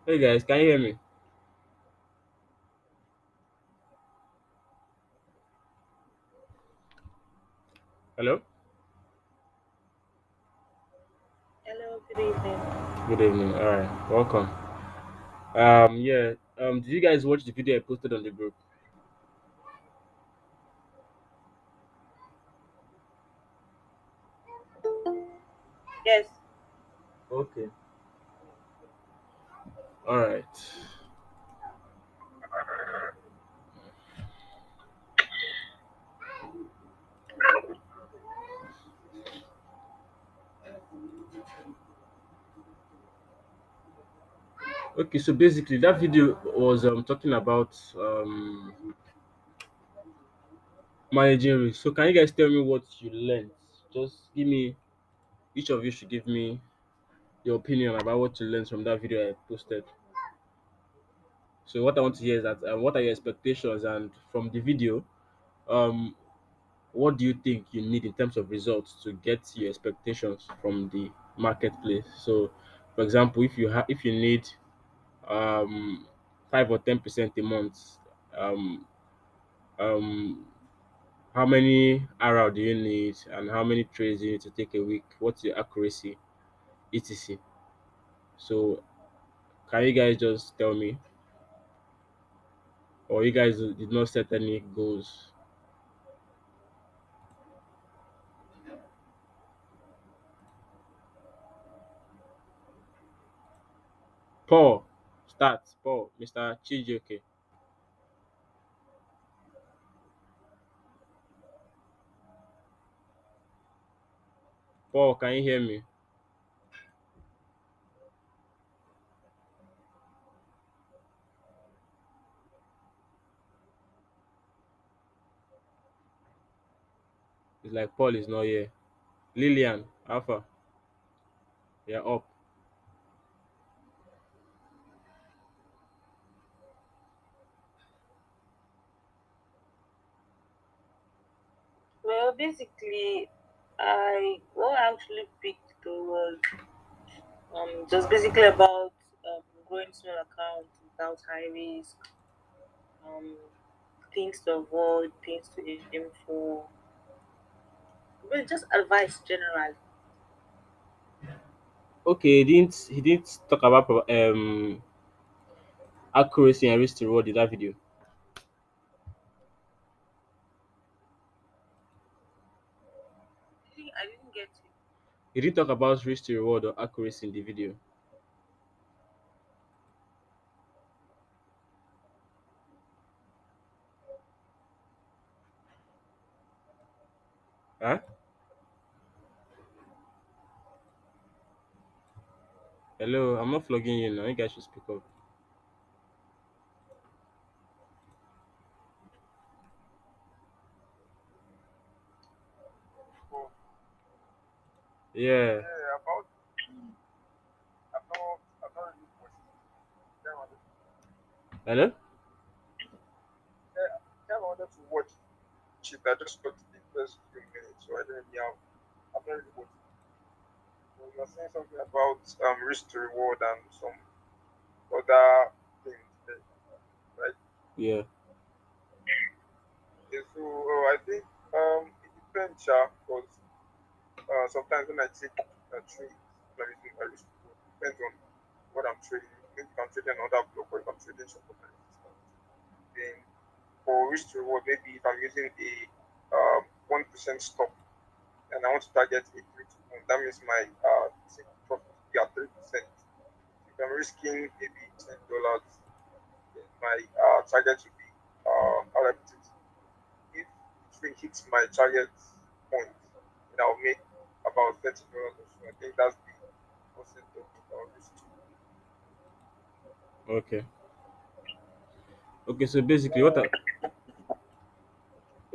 Hey guys, can you hear me? Hello? Hello, good evening. Good evening. Alright, welcome. Yeah. Did you guys watch the video I posted on the group? Yes, Okay. Alright. Okay, so basically that video was talking about managing risk. So can you guys tell me what you learned? Just give me each of you should give me your opinion about what you learned from that video I posted. So what I want to hear is that what are your expectations, and from the video, um what do you think you need in terms of results to get your expectations from the marketplace? So for example, if you need um 5 or 10% a month, um um how many RR do you need, and how many trades do you need to take a week? What's your accuracy, etc? So can you guys just tell me, or you guys did not set any goals? Paul, start. Paul, Mr. Chijioke. Paul, can you hear me? It's like Paul is not here. Lillian, Alpha, you're up. well, basically, what I actually picked though was just basically about growing small accounts without high risk, um, things to avoid, things to aim for, but just advice generally. Okay, he didn't talk about accuracy and risk to reward in that video. I didn't get it. He didn't talk about risk to reward or accuracy in the video. Huh? Hello, I'm not flogging you now. You guys should speak up. Oh, Yeah. yeah, about I've not really watched it. Then I wanted, Hello? yeah, then I wanted to watch it. I just got the first few minutes, so I didn't really have. I've not really watched it. So you were saying something about risk to reward and some other things there, right? Yeah. Yeah, so I think it depends, because sometimes when I take trades, when I'm using my risk to reward, it depends on what I'm trading. Maybe if I'm trading another block or if I'm trading support and resistance. Then for risk to reward, maybe if I'm using a 1% stop and I want to target a 3 to 1, that means my take profit will be at 3%. If I'm risking maybe $10, then my target will be how do I put it? If the trade hits my target point, then I'll make about $30 or so. I think that's the concept of risk to reward. Okay. Okay, so basically what I,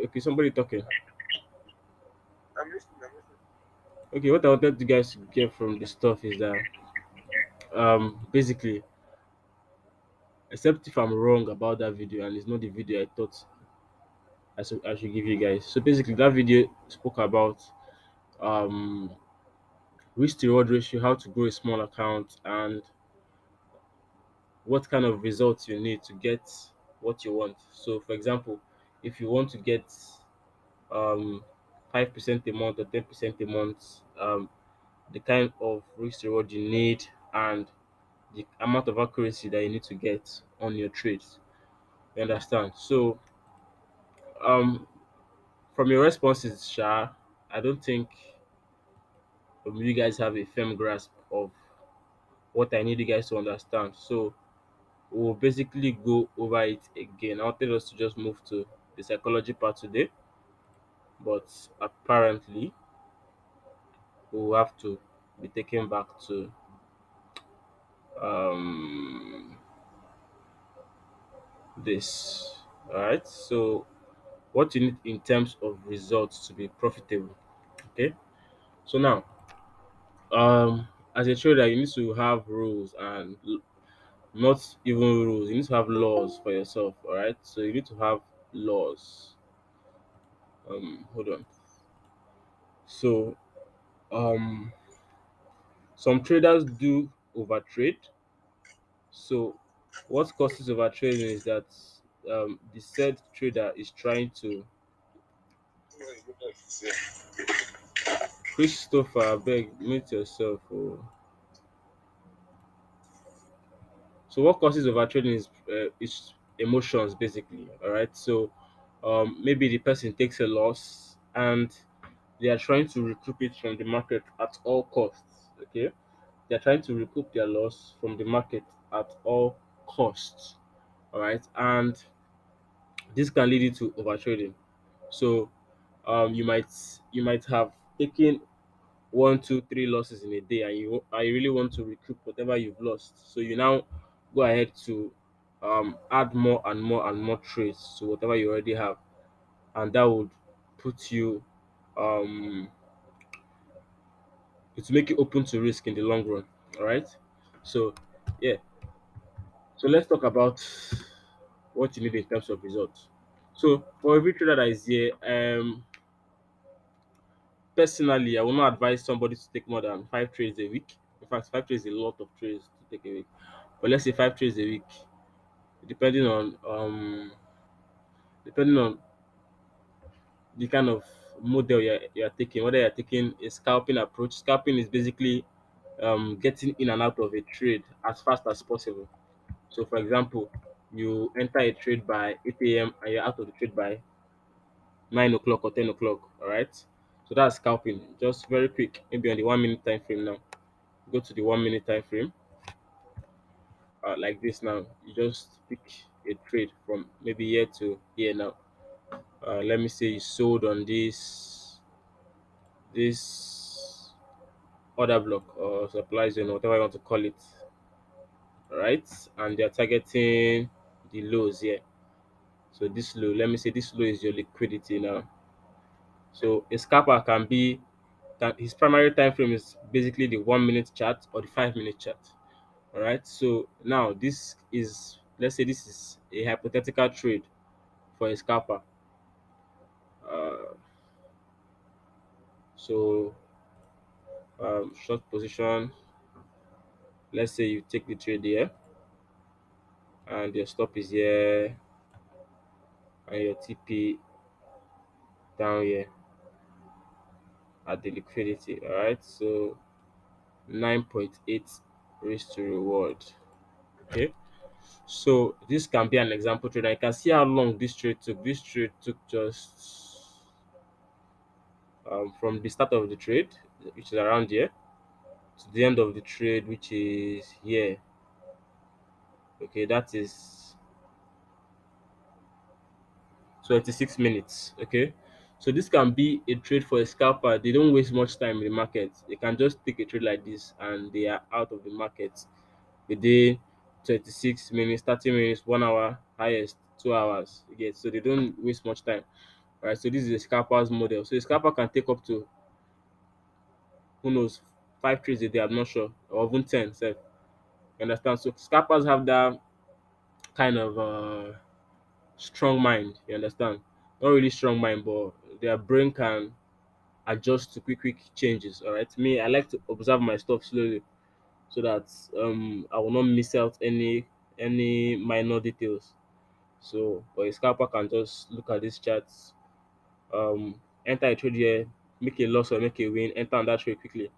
okay, somebody talking. I'm listening. Okay, what I wanted you guys to get from the stuff is that basically, except if I'm wrong about that video and it's not the video I thought I should give you guys. So basically that video spoke about um risk to reward ratio, how to grow a small account, and what kind of results you need to get what you want. So, for example, if you want to get um 5% a month or 10% a month, the kind of risk reward you need and the amount of accuracy that you need to get on your trades. You understand? So, um, from your responses, Sha, I don't think you guys have a firm grasp of what I need you guys to understand. So, we'll basically go over it again. I wanted us to just move to the psychology part today, but apparently, we'll have to be taken back to um, this. All right. So, what you need in terms of results to be profitable. Okay. So now, as a trader, you need to have rules and not even rules. You need to have laws for yourself. All right. So you need to have laws. Hold on. So um, some traders do overtrade. So what causes overtrading is that the said trader is trying to Christopher, beg, mute yourself. Oh. So what causes overtrading is emotions basically. All right. So maybe the person takes a loss and they are trying to recoup it from the market at all costs. Okay, they are trying to recoup their loss from the market at all costs. All right, and this can lead you to overtrading. So you might have taken one, two, three losses in a day, and you really want to recoup whatever you've lost. So you now go ahead to add more and more and more trades to whatever you already have, and that would put you um it will make you open to risk in the long run. All right. So yeah. So let's talk about what you need in terms of results. So for every trader that is here, personally, I will not advise somebody to take more than 5 trades a week. In fact, 5 trades is a lot of trades to take a week. But let's say 5 trades a week, depending on depending on the kind of model you're taking, whether you're taking a scalping approach. Scalping is basically getting in and out of a trade as fast as possible. So, for example, you enter a trade by 8 a.m. and you're out of the trade by 9 o'clock or 10 o'clock. All right. So that's scalping. Just very quick, maybe on the 1 minute time frame now. Go to the 1 minute time frame, like this now. You just pick a trade from maybe here to here now. Let me say you sold on this order block or supply zone, whatever you want to call it, right? And they're targeting the lows here. So this low, let me say this low is your liquidity now. So a scalper can be that his primary time frame is basically the 1 minute chart or the 5 minute chart. All right. So now this is, let's say this is a hypothetical trade for a scalper. Uh, so short position. Let's say you take the trade here and your stop is here and your TP down here at the liquidity. All right. So 9.8 risk to reward. Okay. So this can be an example trade. I can see how long this trade took. This trade took just from the start of the trade, which is around here, to the end of the trade, which is here. Okay, that is 26 minutes. Okay, so this can be a trade for a scalper. They don't waste much time in the market. They can just take a trade like this and they are out of the market within 26 minutes, 30 minutes, 1 hour, highest 2 hours. You get, so they don't waste much time. Right, so this is a scalper's model. So a scalper can take up to, who knows, 5 trades a day, I'm not sure, or even 10. So you understand? So scalpers have that kind of strong mind, you understand? Not really strong mind, but their brain can adjust to quick changes. All right. Me, I like to observe my stuff slowly so that I will not miss out any minor details. So, but a scalper can just look at these charts, enter a trade here, make a loss or make a win, enter on that trade quickly.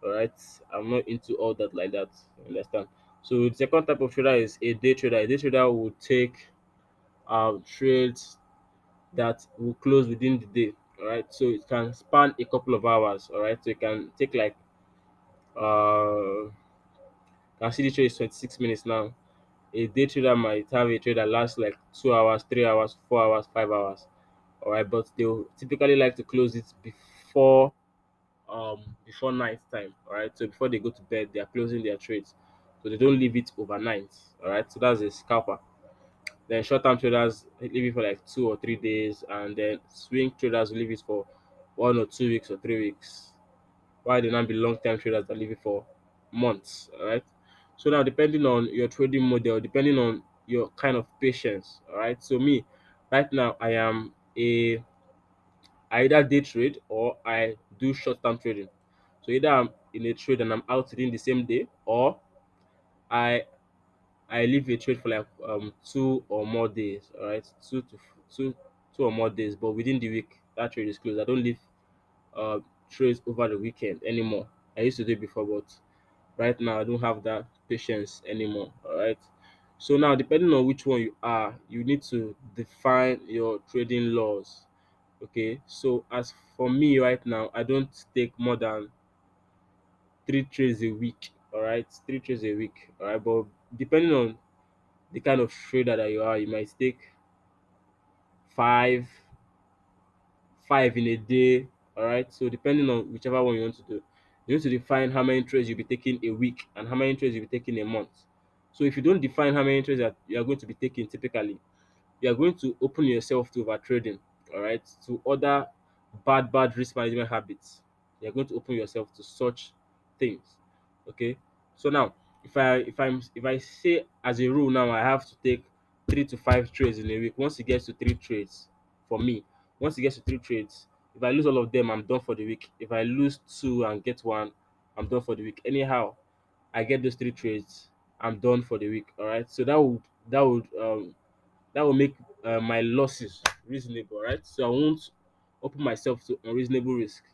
All right, I'm not into all that like that. You understand? So the second type of trader is a day trader. A day trader will take trades that will close within the day. All right, so it can span a couple of hours. All right, so it can take like can see the trade is 26 minutes now. A day trader might have a trade that lasts like 2 hours, 3 hours, 4 hours, 5 hours. All right, but they'll typically like to close it before night time. All right, so before they go to bed, they are closing their trades, so they don't leave it overnight. All right, so that's a scalper. Then short-term traders leave it for like 2 or 3 days, and then swing traders will leave it for 1 or 2 weeks or 3 weeks. While there now be long-term traders that leave it for months. All right. So now, depending on your trading model, depending on your kind of patience. All right. So me, right now, I either day trade or I do short-term trading. So either I'm in a trade and I'm out within the same day, or I I leave a trade for like 2 or more days. All right, two two or more days, but within the week that trade is closed. I don't leave uh trades over the weekend anymore. I used to do it before, but right now I don't have that patience anymore. All right. So now, depending on which one you are, you need to define your trading laws. Okay. So as for me right now, I don't take more than 3 trades a week. All right, 3 trades a week. All right, but depending on the kind of trader that you are, you might take five, five in a day. All right, so depending on whichever one you want to do, you need to define how many trades you'll be taking a week and how many trades you'll be taking a month. So if you don't define how many trades that you are going to be taking typically, you are going to open yourself to over trading, all right, to other bad risk management habits. You're going to open yourself to such things. Okay. So now, if I say as a rule now I have to take 3 to 5 trades in a week. Once it gets to 3 trades, for me, once it gets to 3 trades, if I lose all of them, I'm done for the week. If I lose two and get one, I'm done for the week. Anyhow, I get those 3 trades, I'm done for the week. All right. So that would that will make my losses reasonable, right? So I won't open myself to unreasonable risk.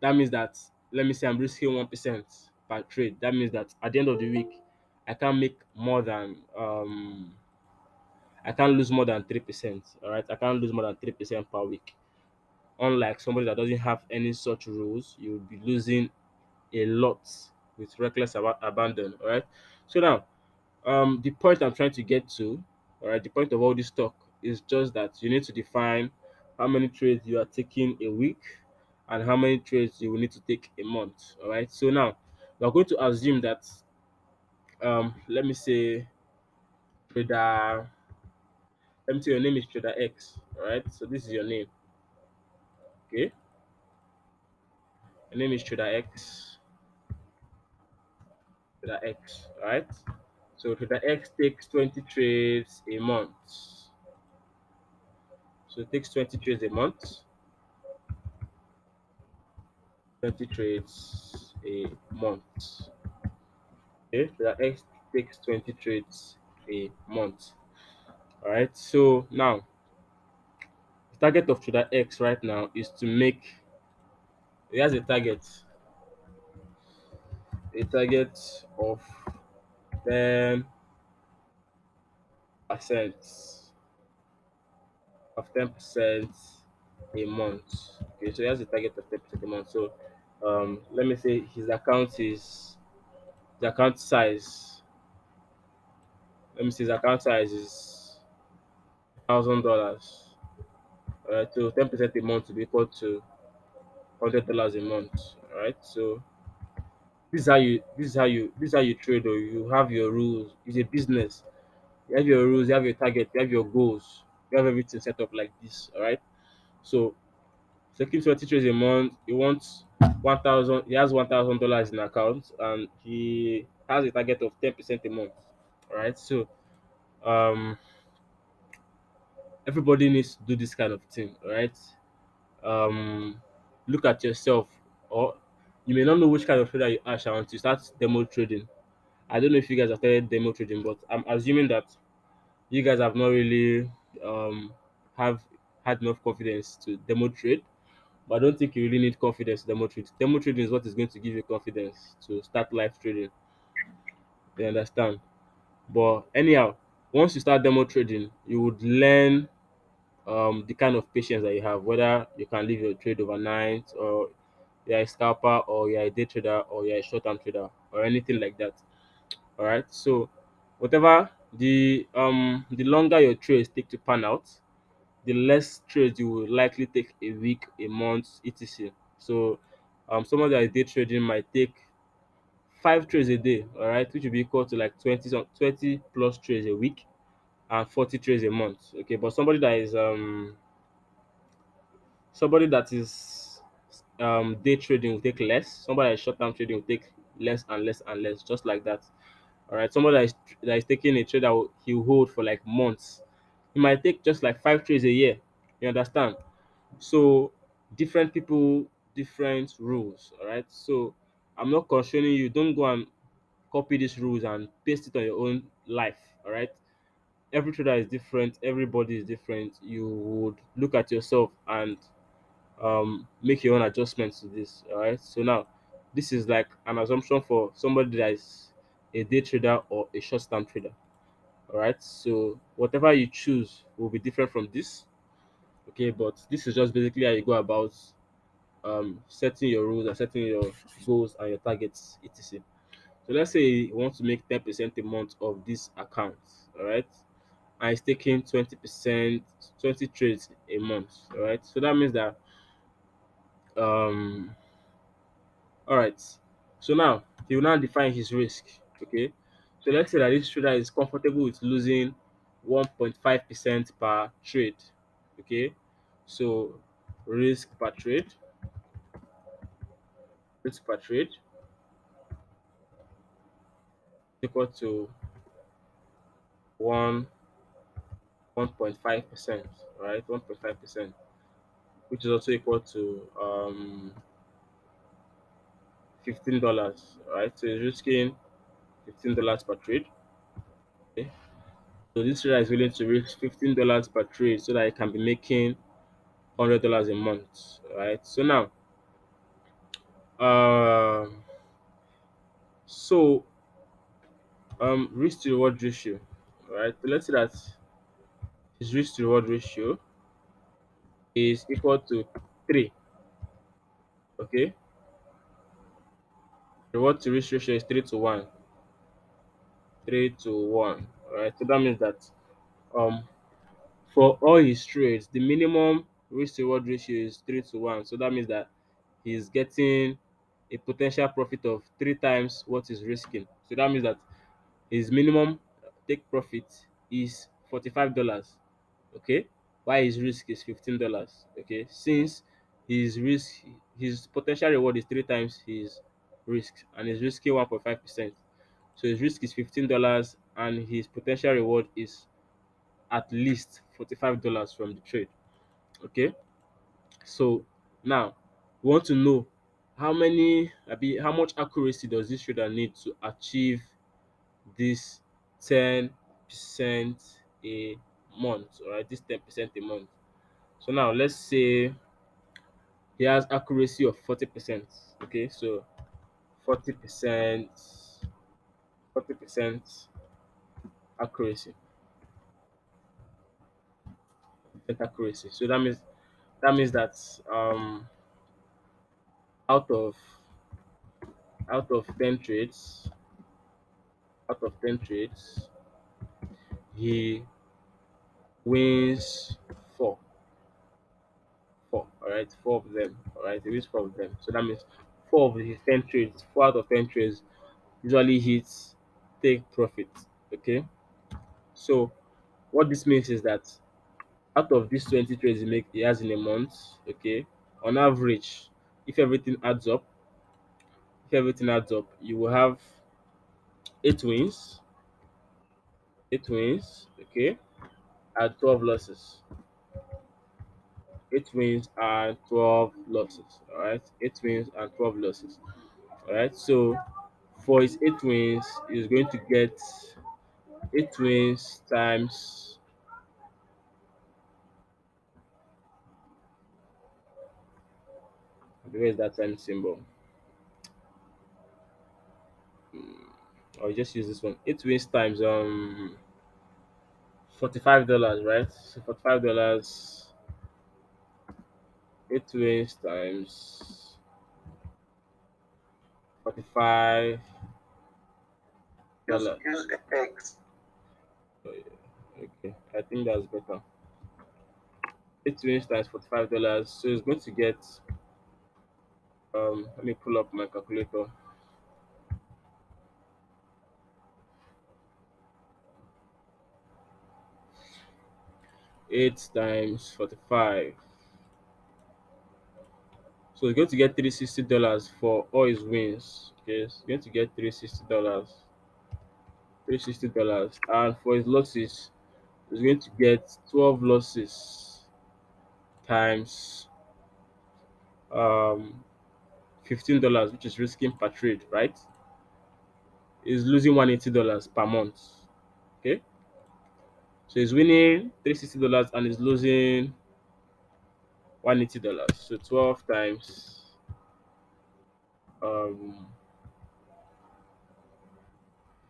That means that, let me say I'm risking 1% per trade. That means that at the end of the week, I can't make more than I can't lose more than 3%. All right, I can't lose more than 3% per week. Unlike somebody that doesn't have any such rules, you will be losing a lot with reckless abandon. All right. So now, the point I'm trying to get to, all right, the point of all this talk is just that you need to define how many trades you are taking a week and how many trades you will need to take a month. All right. So now we are going to assume that let me say trader, let me say your name is trader X. All right. So this is your name. Okay. Your name is trader X. Trader X. All right. So trader X takes 20 trades a month. So it takes 20 trades a month. 20 trades a month. Okay, so that X takes 20 trades a month. All right, so now the target of trader X right now is to make, he has a target of 10% of 10% a month. Okay, so he has a target of 10% a month. So let me say the account size. Let me see, his account size is $1,000. Alright, so 10% a month will be equal to $100 a month. Alright, so this is how you trade, or you have your rules. It's a business. You have your rules, you have your target, you have your goals, you have everything set up like this. Alright. So taking 20 trades a month, he has $1,000 in account, and he has a target of 10% a month. Alright. So um everybody needs to do this kind of thing. Alright. um Look at yourself, or you may not know which kind of trader you are, Sha, until you start demo trading. I don't know if you guys have started demo trading, but I'm assuming that you guys have not really um have had enough confidence to demo trade. But I don't think you really need confidence to demo trade. Demo trading is what is going to give you confidence to start live trading. You understand? But anyhow, once you start demo trading, you would learn the kind of patience that you have, whether you can leave your trade overnight, or you're a scalper, or you're a day trader, or you're a short-term trader, or anything like that. All right. So whatever the longer your trades take to pan out, the less trades you will likely take a week, a month, etc. So someone that is day trading might take 5 trades a day, all right, which will be equal to like 20 plus trades a week and 40 trades a month. Okay, but somebody that is day trading will take less. Somebody that is short term trading will take less and less and less, just like that. All right, somebody that is taking a trade that he'll hold for like months, he might take just like 5 trades a year. You understand? So different people, different rules. All right. So I'm not constraining you. Don't go and copy these rules and paste it on your own life. All right. Every trader is different. Everybody is different. You would look at yourself and make your own adjustments to this. All right. So now, this is like an assumption for somebody that is a day trader or a short-term trader. All right. So whatever you choose will be different from this. Okay, but this is just basically how you go about setting your rules and setting your goals and your targets, etc. So let's say you want to make 10% a month of this account, all right, and it's taking 20%, 20 trades a month, all right. So that means that um all right. So now he will now define his risk. Okay. So let's say that this trader is comfortable with losing 1.5% per trade. Okay. So risk per trade, risk per trade equal to one 1.5%, right? 1.5%, which is also equal to $15, right? So it's risking $15 per trade. Okay. So this trader is willing to risk $15 per trade so that he can be making $100 a month, right? So now, um, so risk to reward ratio, right? So let's say that his risk to reward ratio is equal to 3. Okay, reward to risk ratio is 3 to 1, 3 to 1, right? So that means that um for all his trades, the minimum risk to reward ratio is 3 to 1. So that means that he's getting a potential profit of 3 times what he's risking. So that means that his minimum take profit is $45. Okay, while his risk is $15. Okay, since his potential reward is 3 times his risk, and he's risking 1.5%. So his risk is $15 and his potential reward is at least $45 from the trade. Okay, so now we want to know how much accuracy does this trader need to achieve this 10% a month. All right, this 10% a month. So now let's say he has accuracy of 40%. Okay, so 40%, 40% accuracy, accuracy. So that means that out of out of 10 trades, out of 10 trades, he wins four. Four. All right, four of them. All right, he wins four of them. So that means four of his 10 trades, 4 out of 10 trades usually hits take profit. Okay, so what this means is that out of these 20 trades he has in a month, okay, on average, if everything adds up, if everything adds up, you will have 8 wins, 8 wins, okay, and 12 losses. 8 wins and 12 losses. All right, 8 wins and 12 losses. All right, so for his 8 wins, he's going to get 8 wins times, where is that time symbol? I'll just use this one. 8 wins times $45, right? So $45, 8 wins times Just $45. use X. Okay, I think that's better. 8 wins times $45. So it's going to get let me pull up my calculator. 8 times 45. So he's going to get $360 for all his wins. Okay, he's going to get $360. $360. And for his losses, he's going to get 12 losses times um $15, which is risking per trade, right? He's losing $180 per month. Okay. So he's winning $360 and he's losing $180. So 12 times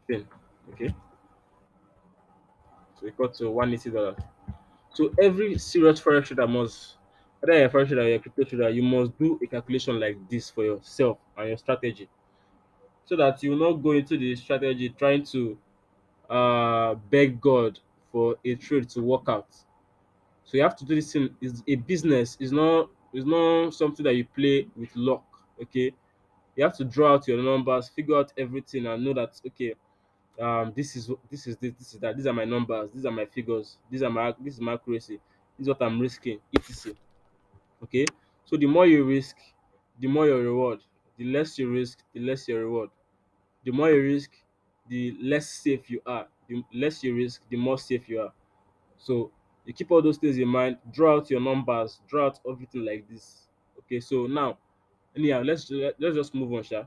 10. Okay. So equal to $180. So every serious forex trader must, whether you're a forex trader or you're a crypto trader, you must do a calculation like this for yourself and your strategy, so that you will not go into the strategy trying to beg God for a trade to work out. So you have to do this thing. Is a business. Is not something that you play with luck. Okay, you have to draw out your numbers, figure out everything, and know that okay, this is that. These are my numbers. These are my figures. This is my accuracy. This is what I'm risking. Etc. Okay, so the more you risk, the more your reward. The less you risk, the less your reward. The more you risk, the less safe you are. The less you risk, the more safe you are. So you keep all those things in mind, draw out your numbers, draw out everything like this. Okay, so now anyhow, let's just move on, Sha.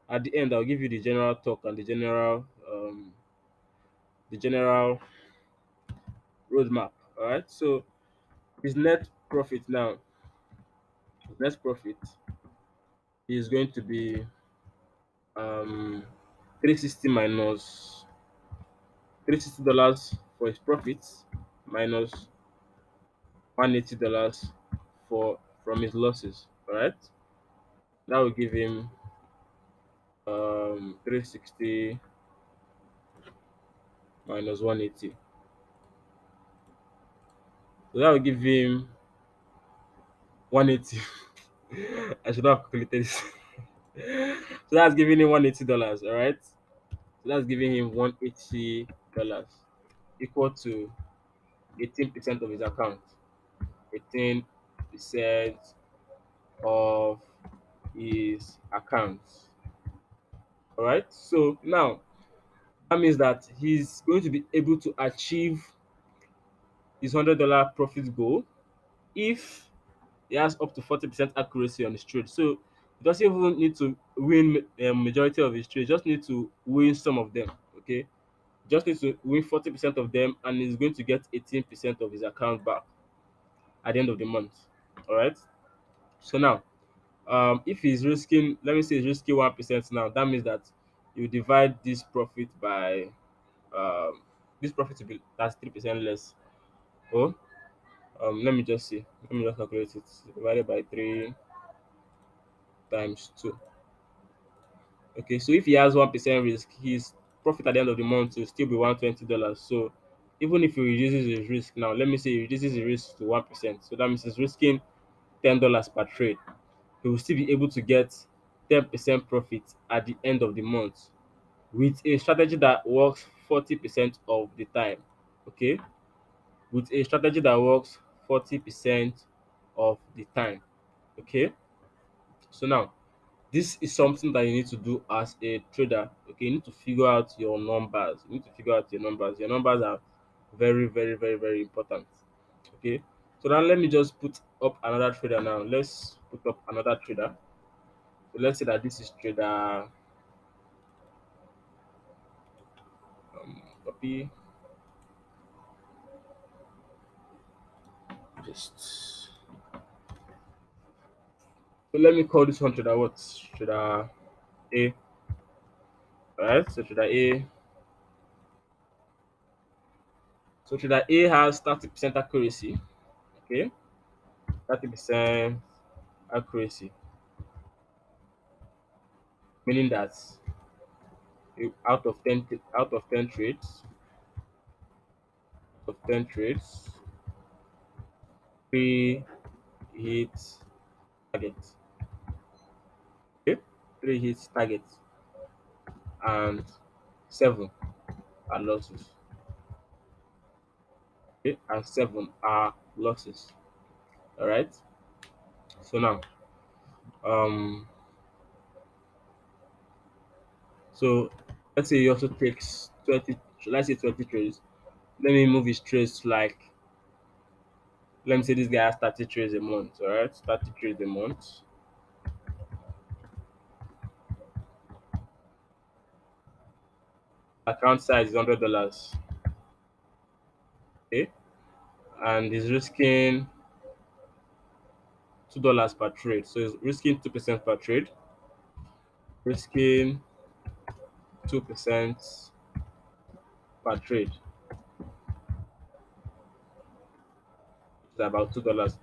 At the end, I'll give you the general talk and the general roadmap. All right. So his net profit now, his net profit is going to be 360 minus $360 for his profits minus $180 for from his losses. All right. That will give him 360 minus 180. So that will give him 180. I should not have calculated this. So that's giving him $180. All right. So that's giving him $180 equal to 18% of his account. 18% of his account. All right. So now that means that he's going to be able to achieve his $100 profit goal if he has up to 40% accuracy on his trade. So he doesn't even need to win a majority of his trades, just need to win some of them. Okay, just needs to win 40% of them, and he's going to get 18% of his account back at the end of the month. All right. So now, if he's risking, let me say he's risking 1% now, that means that you divide this profit by this profit to be that's 3% less. Oh, let me just see. Let me just calculate it. Divided by 3 times 2. Okay, so if he has 1% risk, his profit at the end of the month will still be $120. So even if he reduces his risk now, let me say he reduces his risk to 1%. So that means he's risking $10 per trade. He will still be able to get 10% profit at the end of the month with a strategy that works 40% of the time. Okay, with a strategy that works 40% of the time. Okay, so now this is something that you need to do as a trader. Okay, you need to figure out your numbers. You need to figure out your numbers. Your numbers are very, very, very, very important. Okay, so now let me just put up another trader now. Let's put up another trader. So let's say that this is trader just so let me call this one trader what? Trader A. Alright, so trader A has 30% accuracy. Okay, 30% accuracy, meaning that out of 10 trades, of 10 trades, three hits target. Okay, three hits target and seven are losses. Okay, and seven are losses. All right. So now, um, so let's say he also takes 20. Let's say 20 trades. Let me move his trades to like. Let me say this guy has 30 trades a month. All right, 30 trades a month. Account size is $100. Okay, and he's risking $2 per trade. So he's risking 2% per trade. Risking 2% per trade, which is about $2.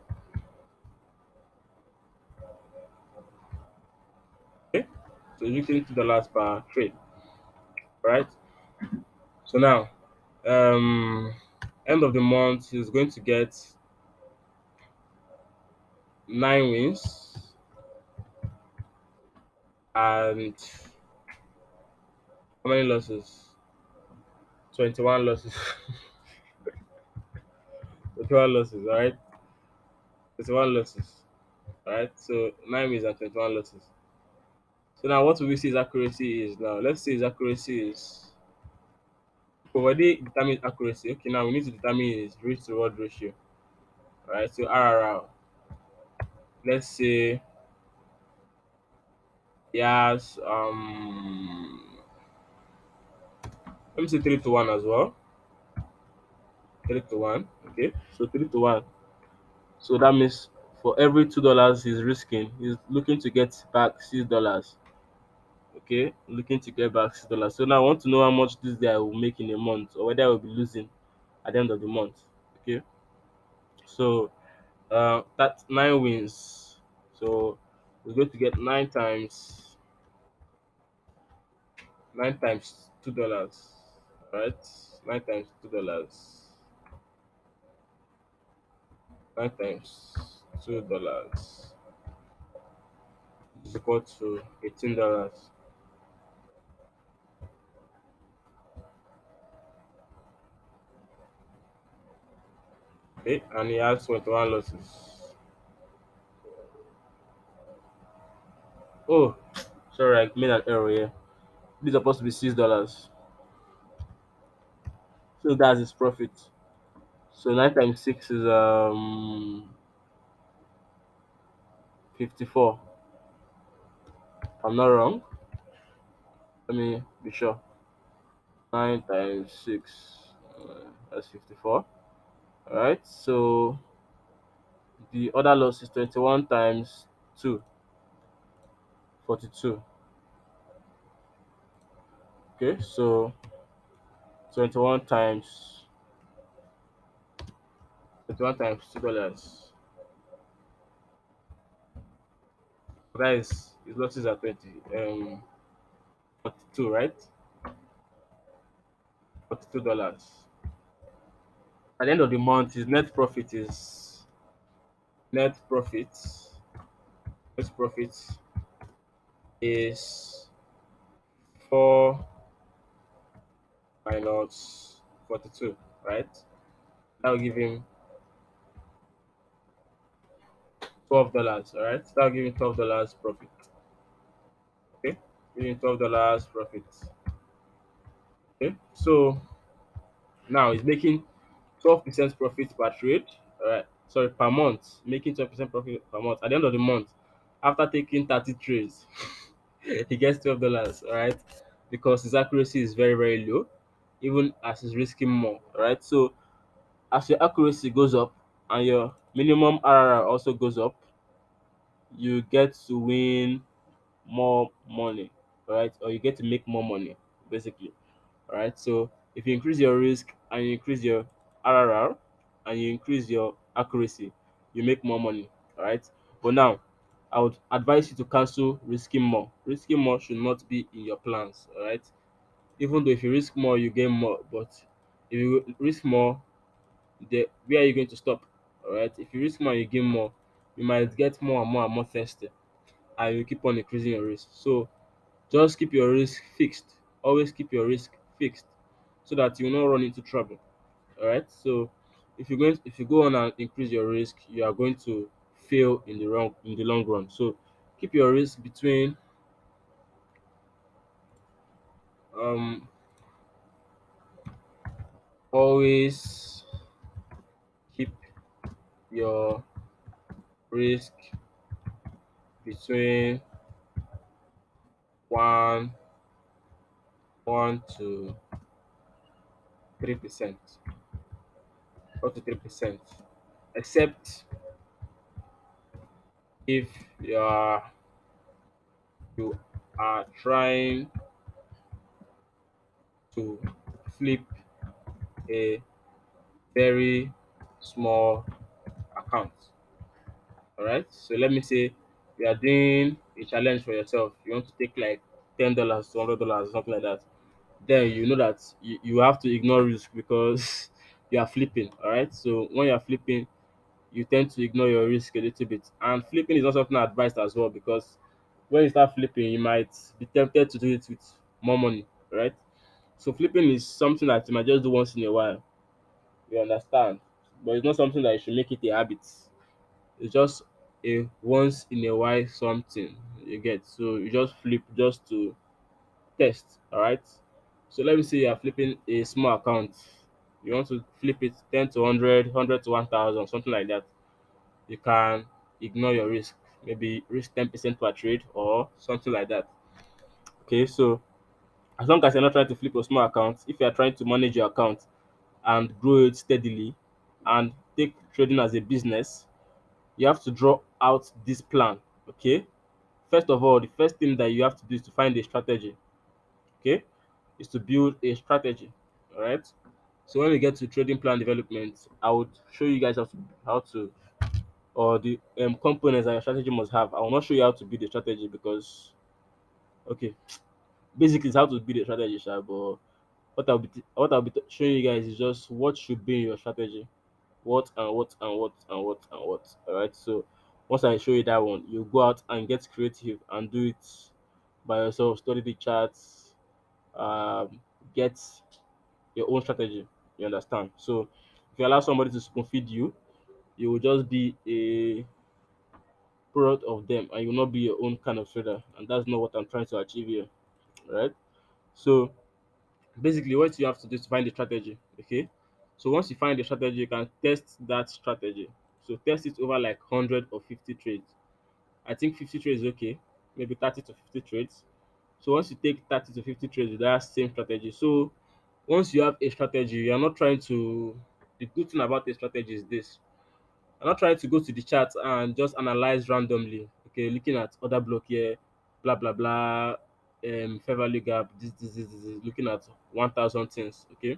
Okay, so he's risking $2 per trade, right? So now, um, end of the month, he's going to get 9 wins and how many losses? 21 losses. 21 losses, all right? 21 losses, all right? So 9 wins and 21 losses. So now, what will we say his accuracy is now? Let's say his accuracy is. We've already determined accuracy. Okay, now we need to determine his risk to reward ratio. All right, so RRR. Let's say he has let me say 3 to 1 as well. 3 to 1. Okay, so 3 to 1. So that means for every $2 he's risking, he's looking to get back $6. Okay, looking to get back $6. So now I want to know how much this guy will make in a month, or whether I will be losing at the end of the month. Okay, so that's 9 wins. So we're going to get 9 times $2. Right, 9 times $2. 9 times $2 is equal to $18. Okay, and he has 21 losses. Oh, sorry, I made an error here. This is supposed to be $6. So that's his profit. So 9 times 6 is 54. If I'm not wrong. Let me be sure. 9 times 6, that's 54. Alright, so the other loss is 21 times 2, 42. Okay, so 21 times 21 times $2. That is his losses are 42, right? $42. At the end of the month, his net profit net profit is 4 minus 42, right? That will give him $12. All right, so that will give him $12 profit. Okay, give him $12 profit. Okay, so now he's making 12% profit per trade. All right, sorry, per month, making 12% profit per month. At the end of the month, after taking 30 trades, he gets $12. All right, because his accuracy is very very low. even as it's risking more. Right. So as your accuracy goes up and your minimum RRR also goes up, you get to win more money, right? Or you get to make more money, basically. All right. So if you increase your risk and you increase your RRR and you increase your accuracy, you make more money. All right. But now, I would advise you to cancel risking more. Risking more should not be in your plans. All right. Even though if you risk more, you gain more. But if you risk more, where are you going to stop? All right. If you risk more, you gain more. You might get more and more and more thirsty, and you keep on increasing your risk. So just keep your risk fixed. Always keep your risk fixed so that you will not run into trouble. All right. So if you go on and increase your risk, you are going to fail in the long run. So keep your risk between um always keep your risk between one one to 3%. 1 to 3%. Except if you are you are trying to flip a very small account. All right. So let me say you are doing a challenge for yourself. You want to take like $10, $100, something like that. Then you know that you have to ignore risk because you are flipping. All right. So when you are flipping, you tend to ignore your risk a little bit. And flipping is not something advised as well because when you start flipping, you might be tempted to do it with more money. Right. So flipping is something that you might just do once in a while. You understand? But it's not something that you should make it a habit. It's just a once in a while something you get. So you just flip just to test. All right. So let me say you are flipping a small account. You want to flip it 10 to 100, 100 to 1000, something like that. You can ignore your risk. Maybe risk 10% per trade or something like that. Okay. So as long as you're not trying to flip a small account, if you are trying to manage your account and grow it steadily and take trading as a business, you have to draw out this plan. Okay. First of all, the first thing that you have to do is to find a strategy. Okay, is to build a strategy. All right. So when we get to trading plan development, I would show you guys how to or the components that your strategy must have. I will not show you how to build a strategy because okay, basically it's how to build a strategy, sha, but what I'll be showing you guys is just what should be in your strategy, what and what and what and what and what. All right. So once I show you that one, you go out and get creative and do it by yourself. Study the charts, get your own strategy. You understand? So if you allow somebody to spoon feed you, you will just be a product of them, and you will not be your own kind of trader. And that's not what I'm trying to achieve here. Right? So basically, what you have to do is to find the strategy. Okay. So once you find the strategy, you can test that strategy. So test it over like 100 or 50 trades. I think 50 trades is okay. Maybe 30 to 50 trades. So once you take 30 to 50 trades with that same strategy, so once you have a strategy, you are not trying to. The good thing about a strategy is this: I'm not trying to go to the chart and just analyze randomly. Okay, looking at other block here, blah blah blah, fair value gap, this, looking at 1,000 things. Okay,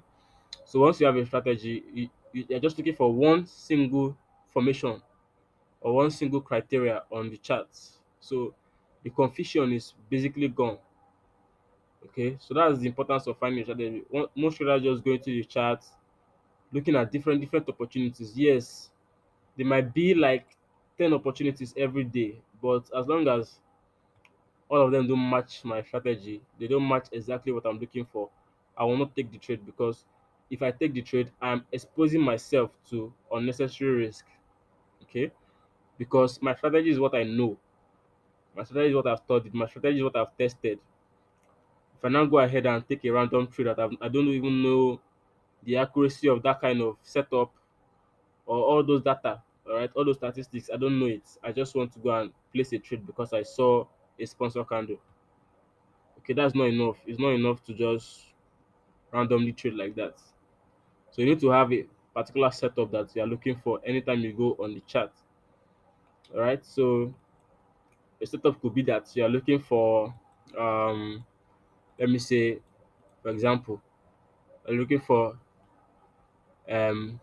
so once you have a strategy, you're just looking for one single formation or one single criteria on the charts. So the confusion is basically gone. Okay, so that's the importance of finding a strategy. Most traders just go into the charts, looking at different opportunities. Yes, there might be like 10 opportunities every day, but as long as all of them don't match my strategy, they don't match exactly what I'm looking for, I will not take the trade because if I take the trade, I'm exposing myself to unnecessary risk. Okay, because my strategy is what I know, my strategy is what I've studied, my strategy is what I've tested. If I now go ahead and take a random trade that I don't even know the accuracy of that kind of setup or all those data, all right, all those statistics, I don't know it. I just want to go and place a trade because I saw a sponsor candle. Okay, that's not enough. It's not enough to just randomly trade like that. So you need to have a particular setup that you are looking for anytime you go on the chart. All right. So a setup could be that you are looking for, um, let me say, for example, you're looking for um,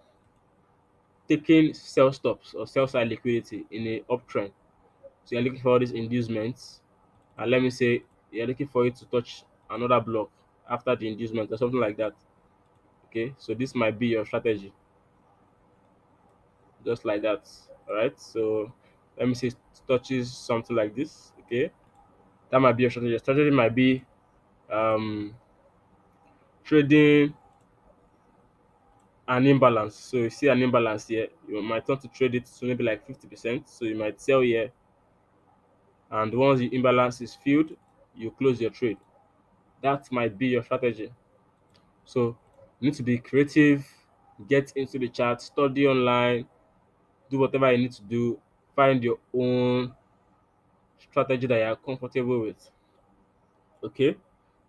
taking sell stops or sell side liquidity in a uptrend. So you're looking for all these inducements, and let me say you're looking for it to touch another block after the inducement or something like that. Okay, so this might be your strategy, just like that. All right, so let me say it touches something like this. Okay, that might be your strategy. Your strategy might be um, trading an imbalance. So you see an imbalance here, you might want to trade it to maybe like 50%. So you might sell here, and once the imbalance is filled, you close your trade. That might be your strategy. So you need to be creative, get into the chat, study online, do whatever you need to do, find your own strategy that you are comfortable with. Okay.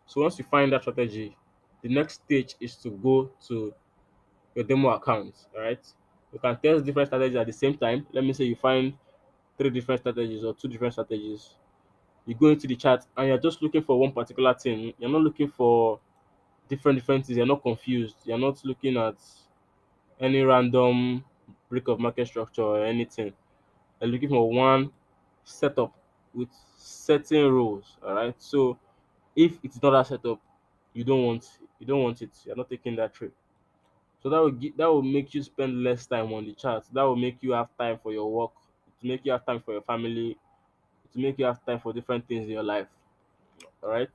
So once you find that strategy, the next stage is to go to your demo account. All right. You can test different strategies at the same time. Let me say you find three different strategies or two different strategies. You go into the chat and you're just looking for one particular thing. You're not looking for different things. You're not confused. You're not looking at any random break of market structure or anything. You're looking for one setup with certain rules. All right. So if it's not that setup, you don't want it. You're not taking that trade. So that will make you spend less time on the chart. That will make you have time for your work, to make you have time for your family, to make you have time for different things in your life. All right.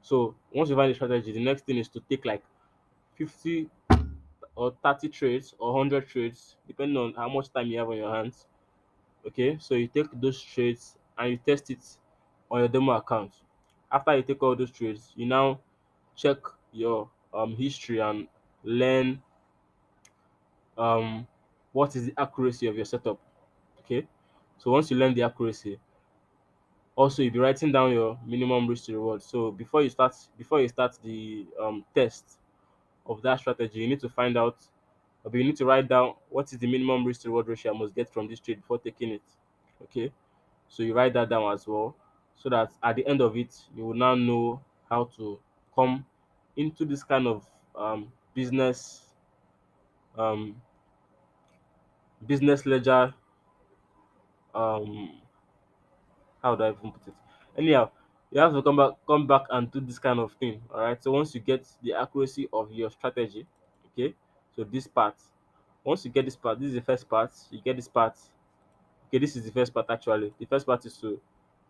So once you find the strategy, the next thing is to take like 50 or 30 trades or 100 trades, depending on how much time you have on your hands. Okay. So you take those trades and you test it on your demo account. After you take all those trades, you now check your history and learn um what is the accuracy of your setup. Okay. So once you learn the accuracy, also you'll be writing down your minimum risk to reward. So before you start the test of that strategy, you need to find out, or you need to write down what is the minimum risk to reward ratio I must get from this trade before taking it. Okay. So you write that down as well, so that at the end of it you will now know how to come into this kind of business um business ledger, um how do I even put it? Anyhow, you have to come back and do this kind of thing. All right. So once you get the accuracy of your strategy, okay. So this part, once you get this part, this is the first part. You get this part. Okay, this is the first part actually. The first part is to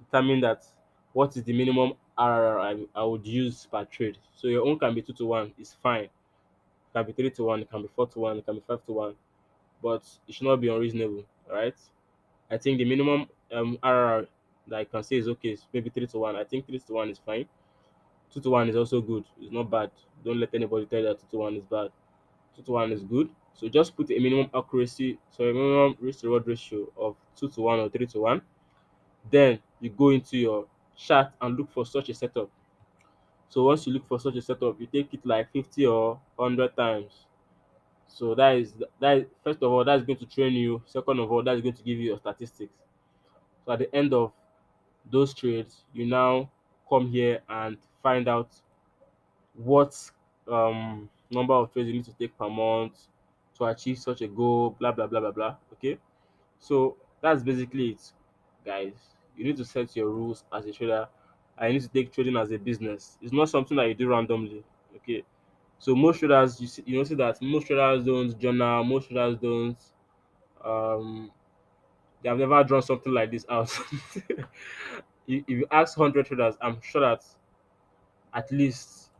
determine that what is the minimum RRR I would use per trade. So your own can be 2 to 1, it's fine. It can be 3 to 1, it can be 4 to 1, it can be 5 to 1, but it should not be unreasonable. All right. I think the minimum RRR that I can say is okay is maybe 3 to 1. I think 3 to 1 is fine. 2 to 1 is also good. It's not bad. Don't let anybody tell you that 2 to 1 is bad. 2 to 1 is good. So just put a minimum accuracy, so a minimum risk to reward ratio of 2 to 1 or 3 to 1. Then you go into your chart and look for such a setup. So once you look for such a setup, you take it like 50 or 100 times. So that is first of all, that's going to train you. Second of all, that's going to give you your statistics. So at the end of those trades, you now come here and find out what number of trades you need to take per month to achieve such a goal, blah blah blah blah blah. Okay, so that's basically it, guys. You need to set your rules as a trader, and you need to take trading as a business. It's not something that you do randomly. Okay, so most traders, you see that most traders don't journal, most traders don't um they have never drawn something like this out. If you ask 100 traders, I'm sure that at least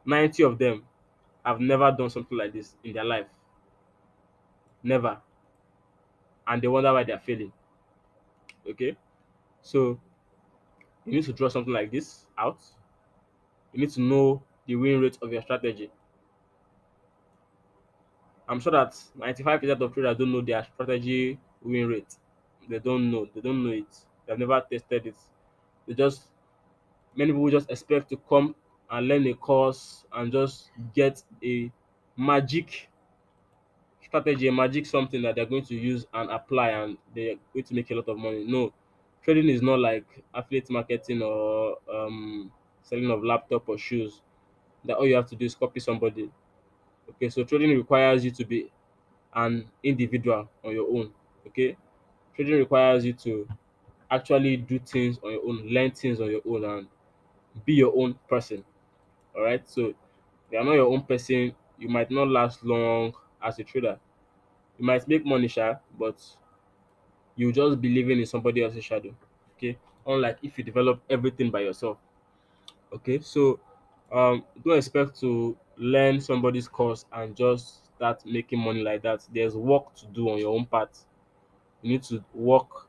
90 of them have never done something like this in their life. Never. And they wonder why they're failing. Okay. So you need to draw something like this out. You need to know the win rate of your strategy. I'm sure that 95% of traders don't know their strategy win rate. They don't know. They don't know it. They've never tested it. They just Many people just expect to come and learn a course and just get a magic strategy, a magic something that they're going to use and apply and they're going to make a lot of money. No, trading is not like affiliate marketing or selling of laptop or shoes that all you have to do is copy somebody. Okay, so trading requires you to be an individual on your own. Okay, trading requires you to actually do things on your own, learn things on your own, and be your own person. All right, so if you are not your own person, you might not last long as a trader. You might make money, sha, but you just be living in somebody else's shadow. Okay, unlike if you develop everything by yourself. Okay, so don't expect to learn somebody's course and just start making money like that. There's work to do on your own part. You need to work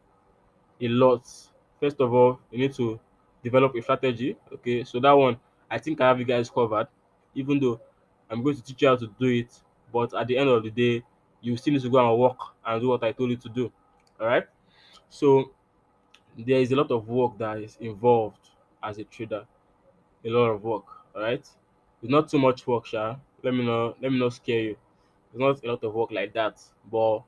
a lot. First of all, you need to develop a strategy. Okay, so that one I think I have you guys covered. Even though I'm going to teach you how to do it, but at the end of the day, you still need to go and work and do what I told you to do. All right. So there is a lot of work that is involved as a trader. A lot of work. All right. It's not too much work, Sha. Let me not scare you. It's not a lot of work like that. But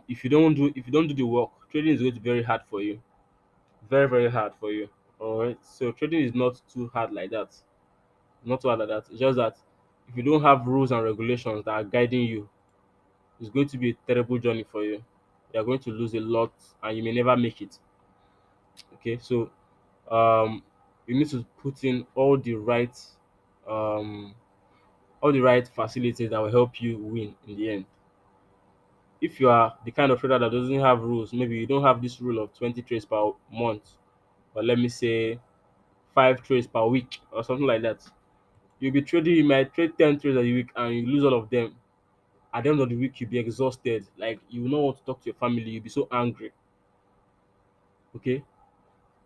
if you don't do the work, trading is going to be very hard for you. Very, very hard for you. All right. So trading is not too hard like that. Not too hard like that. It's just that if you don't have rules and regulations that are guiding you, it's going to be a terrible journey for you. You're going to lose a lot and you may never make it. Okay. So um you need to put in um all the right facilities that will help you win in the end. If you are the kind of trader that doesn't have rules, maybe you don't have this rule of 20 trades per month, or let me say 5 trades per week or something like that. You'll be trading, you might trade 10 trades a week and you lose all of them. At the end of the week, you'll be exhausted. Like you will not want to talk to your family, you'll be so angry. Okay.